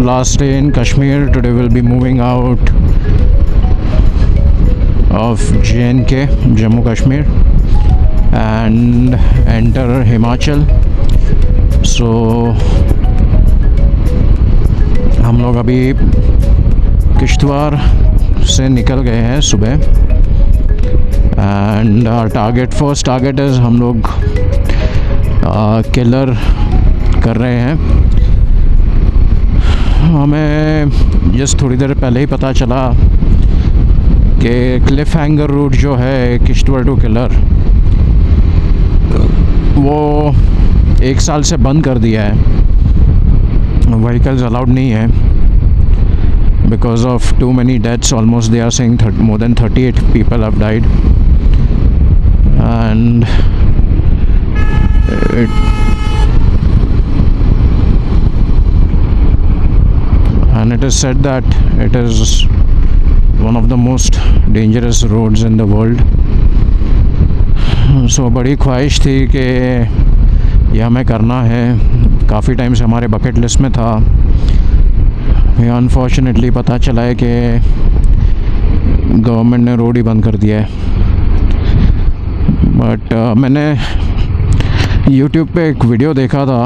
last day in Kashmir. Today we'll be moving out of JNK, Jammu Kashmir, and enter Himachal. So हम लोग अभी किश्तवाड़ से निकल गए हैं सुबह, एंड फर्स्ट टारगेट इज़ हम लोग किलर कर रहे हैं. हमें जस्ट थोड़ी देर पहले ही पता चला कि क्लिफ हैंगर रूट जो है किश्तवाड़ टू किलर, वो 1 साल से बंद कर दिया है. व्हीकल्स अलाउड नहीं है because of too many deaths. Almost they are saying more than 38 people have died, and it is said that it is one of the most dangerous roads in the world. So बड़ी ख्वाहिश थी कि यह हमें करना है. काफ़ी time से हमारे बकेट लिस्ट में था. अनफॉर्चुनेटली पता चला है कि गवर्नमेंट ने रोड ही बंद कर दिया है. बट मैंने यूट्यूब पे एक वीडियो देखा था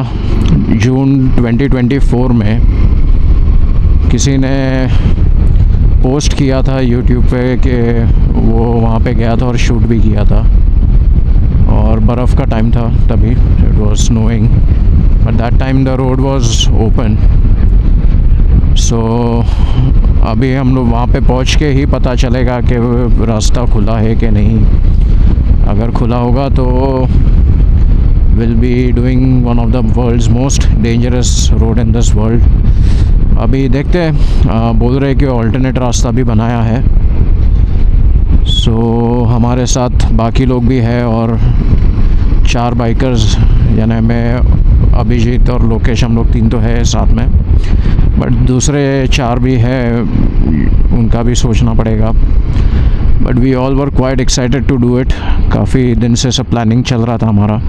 जून 2024 में. किसी ने पोस्ट किया था यूट्यूब पे कि वो वहाँ पे गया था और शूट भी किया था, और बर्फ़ का टाइम था तभी. It was snowing but that time the road was open. So अभी हम लोग वहाँ पे पहुँच के ही पता चलेगा कि रास्ता खुला है कि नहीं. अगर खुला होगा तो will be doing one of the world's most dangerous road in this world. अभी देखते हैं, बोल रहे कि ऑल्टरनेट रास्ता भी बनाया है. सो हमारे साथ बाकी लोग भी है और 4 बाइकर्स, यानी मैं, अभिजीत और लोकेश, हम लोग 3 तो है साथ में. बट दूसरे 4 भी है, उनका भी सोचना पड़ेगा. But we all were quite excited to do it. काफ़ी दिन से सब प्लानिंग चल रहा था हमारा.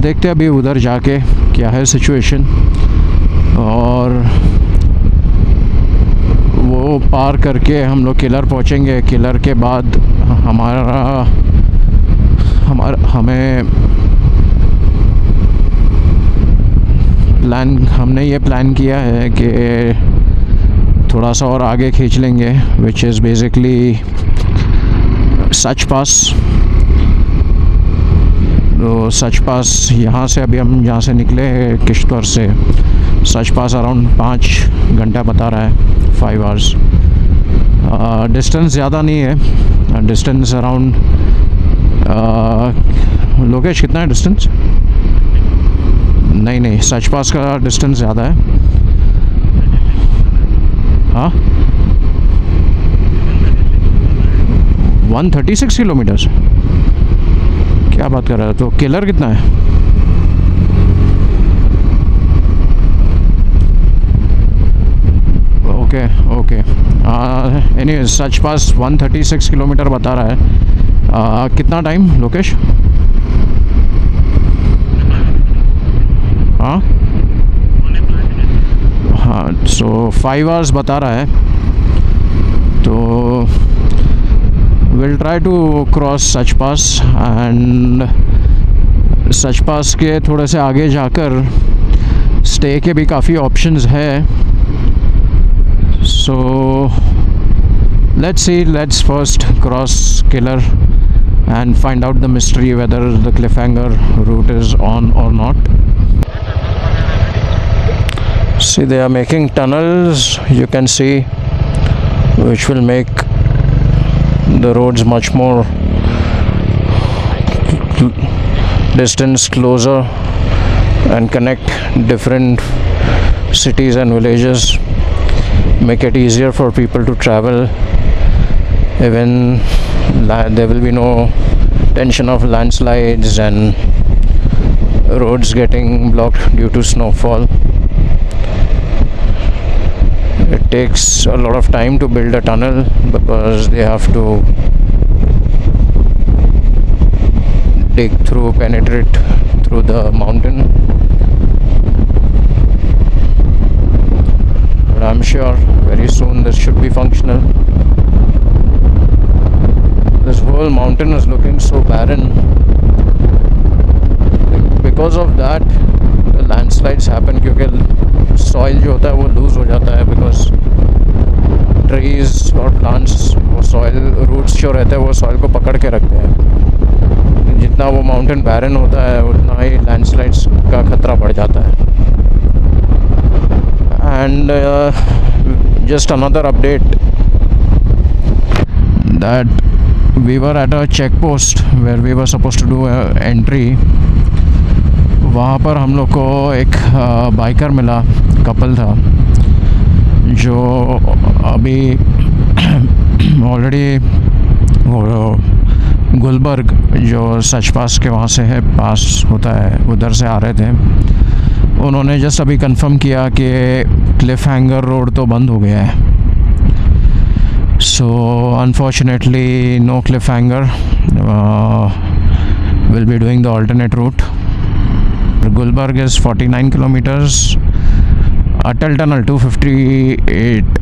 देखते हैं अभी उधर जाके क्या है सिचुएशन, और वो पार करके हम लोग किलर पहुँचेंगे. किलर के बाद हमने ये प्लान किया है कि थोड़ा सा और आगे खींच लेंगे, विच इज़ बेसिकली सच पास. तो सच पास यहाँ से, अभी हम जहाँ से निकले किश्तवाड़ से, सच पास अराउंड 5 घंटा बता रहा है, 5 आवर्स. डिस्टेंस ज़्यादा नहीं है. डिस्टेंस अराउंड, लोकेश कितना है डिस्टेंस? नहीं, सच पास का डिस्टेंस ज़्यादा है. हाँ, 136 किलोमीटर्स. क्या बात कर रहा है? तो किलर कितना है? ओके. एनीवेज, सच पास 136 किलोमीटर बता रहा है. कितना टाइम लोकेश? हाँ, सो 5 आवर्स बता रहा है. तो will try to cross such pass, and such pass के थोड़े से आगे जाकर स्टे के भी काफ़ी ऑप्शंस है. सो let's first cross Killer and find out the mystery whether the cliffhanger route is on or not. See, they are making tunnels, you can see, which will make the roads much more distance closer and connect different cities and villages, make it easier for people to travel. Even there will be no tension of landslides and roads getting blocked due to snowfall. It takes a lot of time to build a tunnel because they have to penetrate through the mountain. but I'm sure very soon this should be functional. This whole mountain is looking so barren. Because of that landslides happen, क्योंकि soil जो होता है वो loose हो जाता है, because trees और plants वो soil roots जो रहते हैं वो soil को पकड़ के रखते हैं. जितना वो mountain barren होता है उतना ही landslides का खतरा बढ़ जाता है. And just another update that we were at a check post where we were supposed to do a entry. वहाँ पर हम लोग को एक बाइकर मिला, कपल था जो अभी ऑलरेडी गुलबर्ग जो सच पास के वहाँ से है, पास होता है, उधर से आ रहे थे. उन्होंने जस्ट अभी कंफर्म किया कि क्लिफ हैंगर रोड तो बंद हो गया है. So unfortunately no cliffhanger, will be doing the alternate route. Gulberg is 49 kilometres, Atal tunnel 258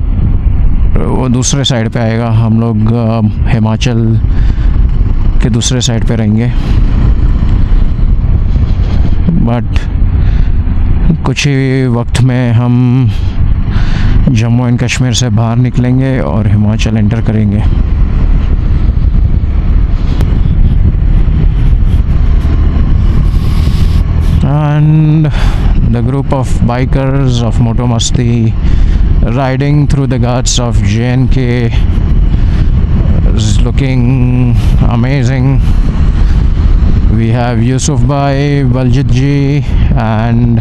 वो दूसरे साइड पे आएगा. हम लोग हिमाचल के दूसरे साइड पे रहेंगे. बट कुछ ही वक्त में हम जम्मू एंड कश्मीर से बाहर निकलेंगे और हिमाचल एंटर करेंगे. And the group of bikers of Moto Masti riding through the ghats of J&K is looking amazing. We have Yusuf Bhai, Baljit ji, and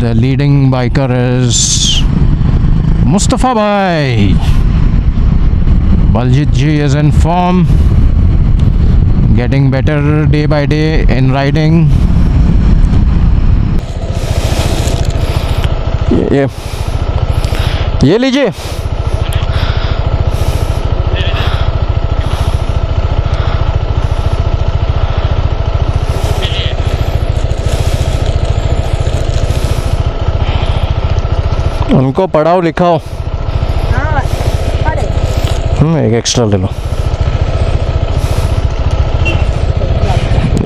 the leading biker is Mustafa Bhai. Baljit ji is in form, getting better day by day in riding. ये लीजिए. उनको पढ़ाओ लिखाओ. एक extra ले लो.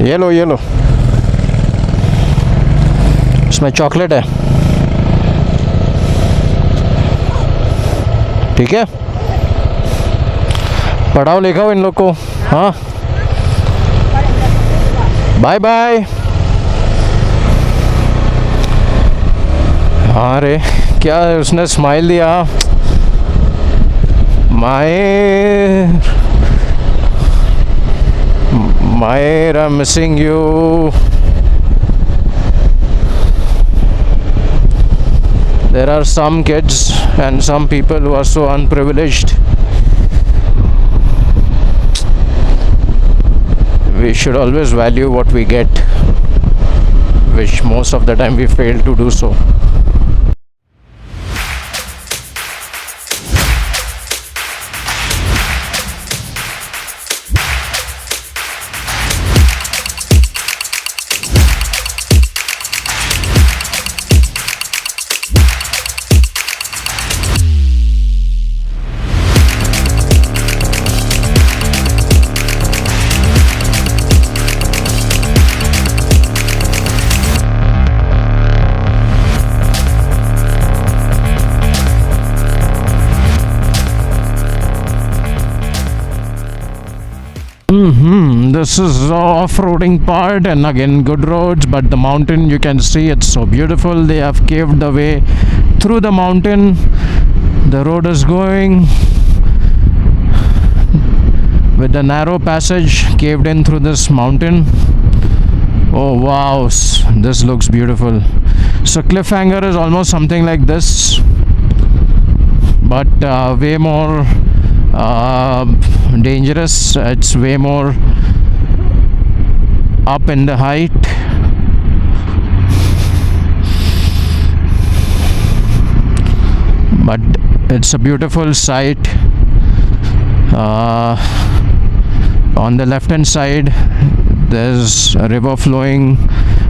ये लो, ये लो, इसमें chocolate है. ठीक है, पढ़ाओ लिखाओ इन लोग को. हाँ, बाय बाय. हाँ रे, क्या उसने स्माइल दिया. Mayer, I'm missing you. There are some kids and some people who are so unprivileged. We should always value what we get, which most of the time we fail to do so. This is off-roading part, and again good roads, but the mountain, you can see it's so beautiful. They have caved the way through the mountain. The road is going with the narrow passage caved in through this mountain. Oh wow, this looks beautiful. So cliffhanger is almost something like this, but way more dangerous. It's way more up in the height. But it's a beautiful sight. On the left hand side there's a river flowing,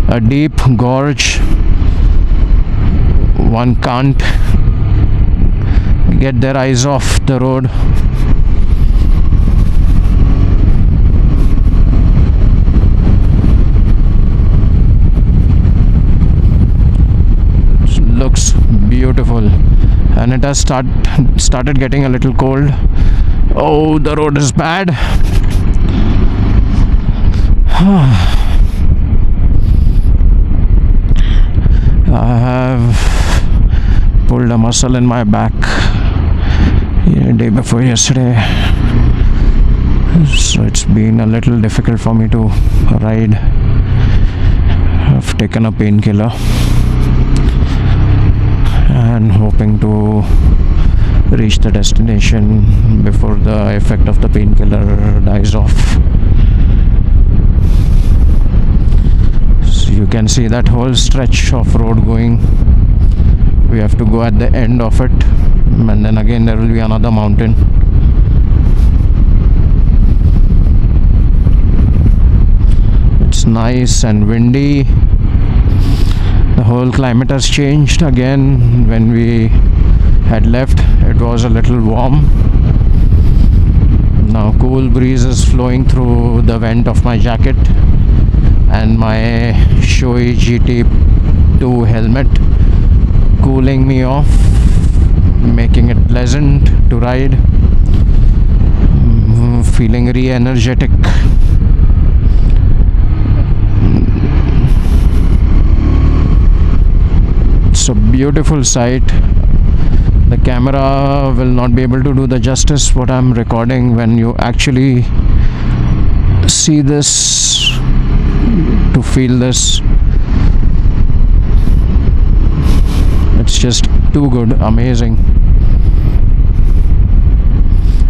a deep gorge. one can't get their eyes off the road. Looks beautiful, and it has started getting a little cold. Oh, the road is bad. I have pulled a muscle in my back day before yesterday, so it's been a little difficult for me to ride. I've taken a painkiller and hoping to reach the destination before the effect of the painkiller dies off. So you can see that whole stretch of road going. We have to go at the end of it, and then again there will be another mountain. It's nice and windy. The whole climate has changed again. When we had left, it was a little warm. Now cool breeze is flowing through the vent of my jacket and my Shoei GT2 helmet, cooling me off, making it pleasant to ride. Feeling re-energetic. It's a beautiful sight. The camera will not be able to do the justice what I'm recording. When you actually see this, to feel this, it's just too good, amazing.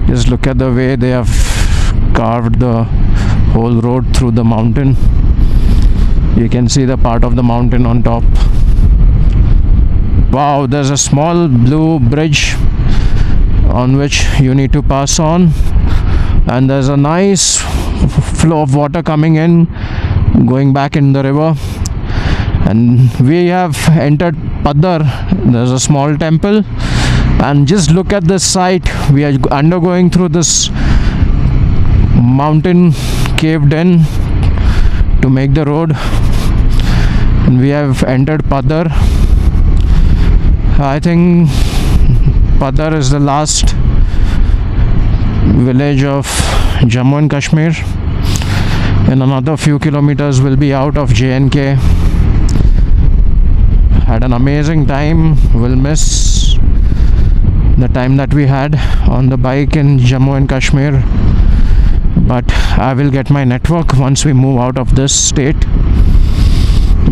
Just look at the way they have carved the whole road through the mountain. You can see the part of the mountain on top. Wow, there's a small blue bridge on which you need to pass on, and there's a nice flow of water coming in, going back in the river. And we have entered Padar. There's a small temple, and just look at this site. We are undergoing through this mountain caved in to make the road, and we have entered Padar. I think Padar is the last village of Jammu and Kashmir. In another few kilometers we'll be out of J&K. Had an amazing time. We'll miss the time that we had on the bike in Jammu and Kashmir, but I will get my network once we move out of this state,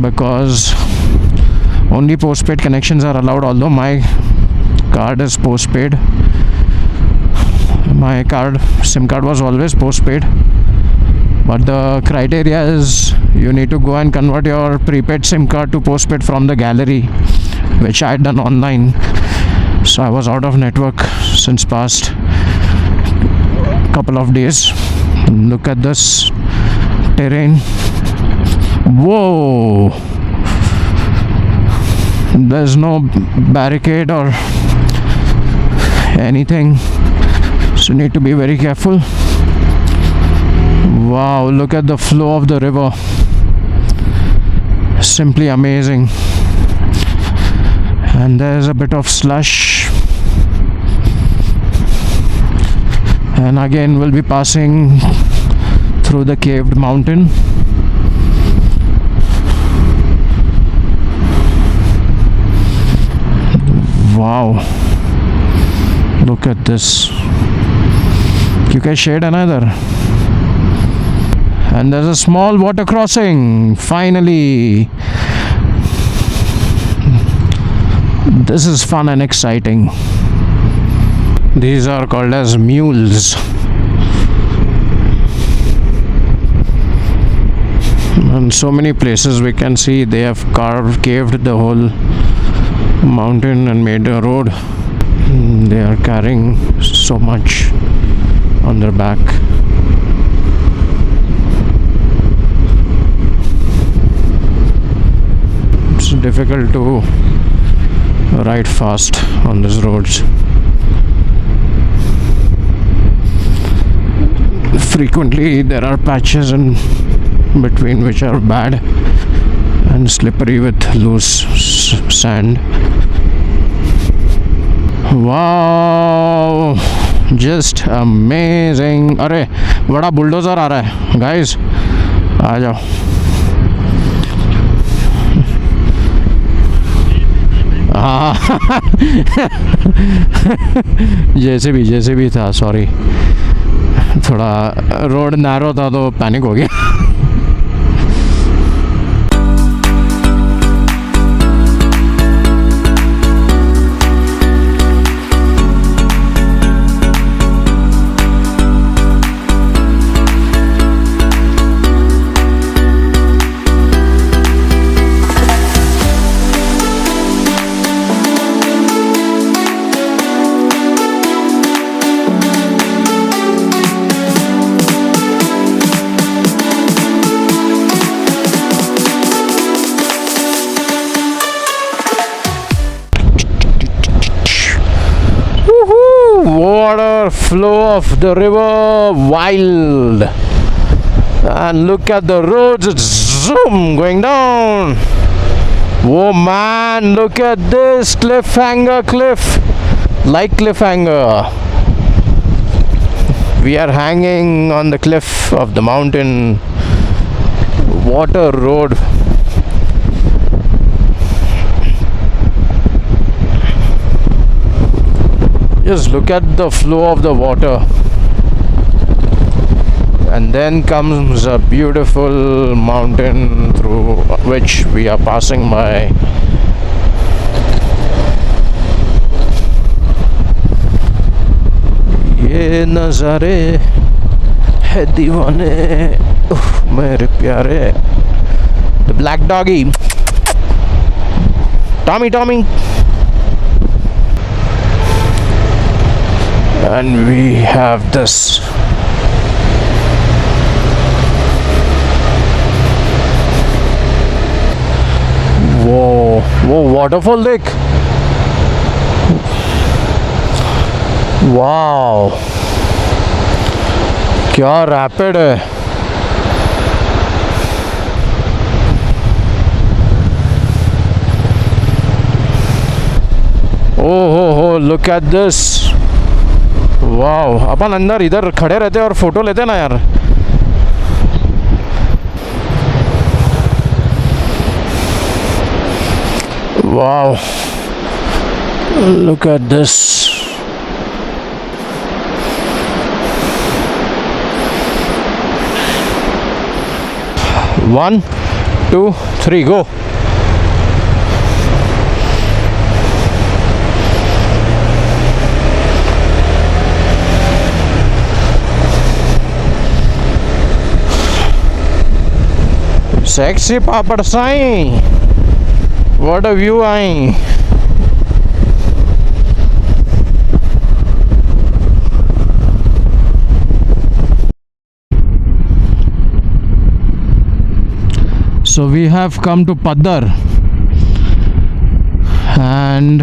because only postpaid connections are allowed. Although my card is postpaid, my SIM card was always postpaid, but the criteria is you need to go and convert your prepaid SIM card to postpaid from the gallery, which I had done online. So I was out of network since past couple of days. Look at this terrain. Whoa, there's no barricade or anything, so you need to be very careful. Wow, look at the flow of the river. Simply amazing. And there's a bit of slush, and again we'll be passing through the caved mountain. Wow, look at this. You can shade another. And there's a small water crossing. Finally, this is fun and exciting. These are called as mules. And so many places we can see they have caved the whole mountain and made a road. They are carrying so much on their back. It's difficult to ride fast on these roads. Frequently there are patches in between which are bad and slippery with loose sand. Wow, just amazing. अरे बड़ा bulldozer आ रहा है guys, आ जाओ. जैसे भी था, sorry, थोड़ा road narrow था तो पैनिक हो गया. Water flow of the river, wild, and look at the roads, it's zoom going down. Oh man, look at this cliffhanger cliff, like cliffhanger. We are hanging on the cliff of the mountain. Water road. Just look at the flow of the water. And then comes a beautiful mountain through which we are passing by. ये नज़ारे है दीवाने मेरे प्यारे. The black doggy. Tommy. And we have this whoa waterfall lake. Wow, क्या rapid है. Oh, look at this. Wow, अपन अंदर इधर खड़े रहते और फोटो लेते ना यार. Wow, look at this. One, 2, 3, go. Sexy papad sai. What a view ai. So we have come to Paddar, and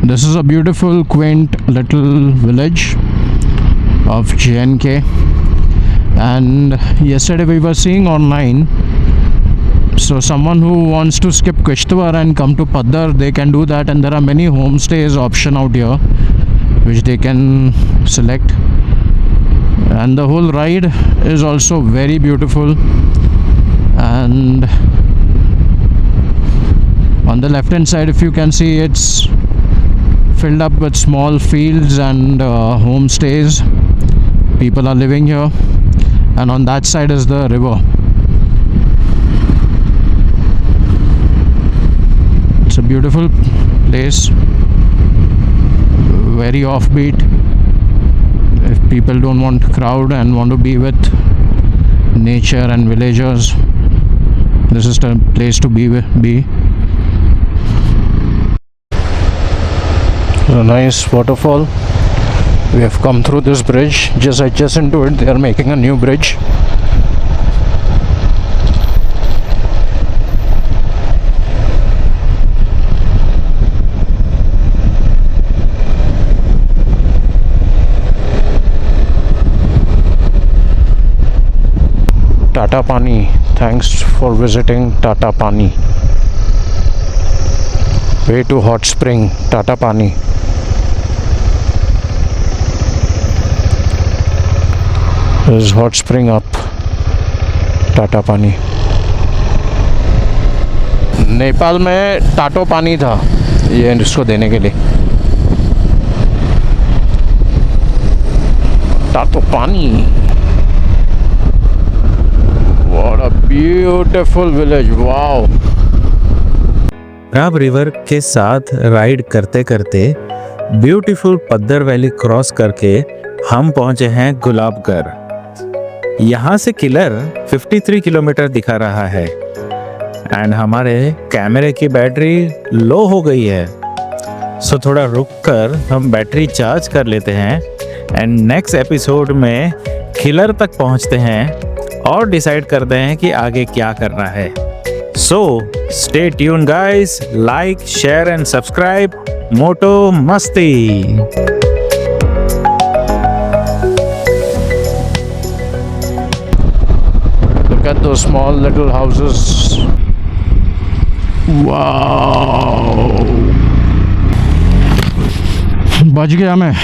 this is a beautiful, quaint little village of JNK. And yesterday we were seeing online, so someone who wants to skip Kishtwar and come to Paddar, they can do that, and there are many homestays option out here which they can select, and the whole ride is also very beautiful. And on the left hand side, if you can see, it's filled up with small fields and homestays. People are living here, and on that side is the river. It's a beautiful place, very offbeat. If people don't want crowd and want to be with nature and villagers, this is the place to be. A nice waterfall. We have come through this bridge. Just adjacent to it, they are making a new bridge. Tata पानी. Thanks for visiting Tata Pani. Way to hot spring, Tata Pani. There's hot spring up Tata Pani. Nepal में टाटो पानी था ये इसको देने के लिए. टाटो पानी. What a beautiful village. Wow. राब रिवर के साथ राइड करते करते ब्यूटीफुल पद्दर वैली क्रॉस करके हम पहुंचे हैं गुलाबगढ़. यहाँ से किलर 53 किलोमीटर दिखा रहा है एंड हमारे कैमरे की बैटरी लो हो गई है. सो थोड़ा रुक कर हम बैटरी चार्ज कर लेते हैं एंड नेक्स्ट एपिसोड में किलर तक पहुंचते हैं और डिसाइड करते हैं कि आगे क्या करना है. So stay tune guys, like share and subscribe. मोटो मस्ती. Look at those small little houses. Wow. बच गया मैं.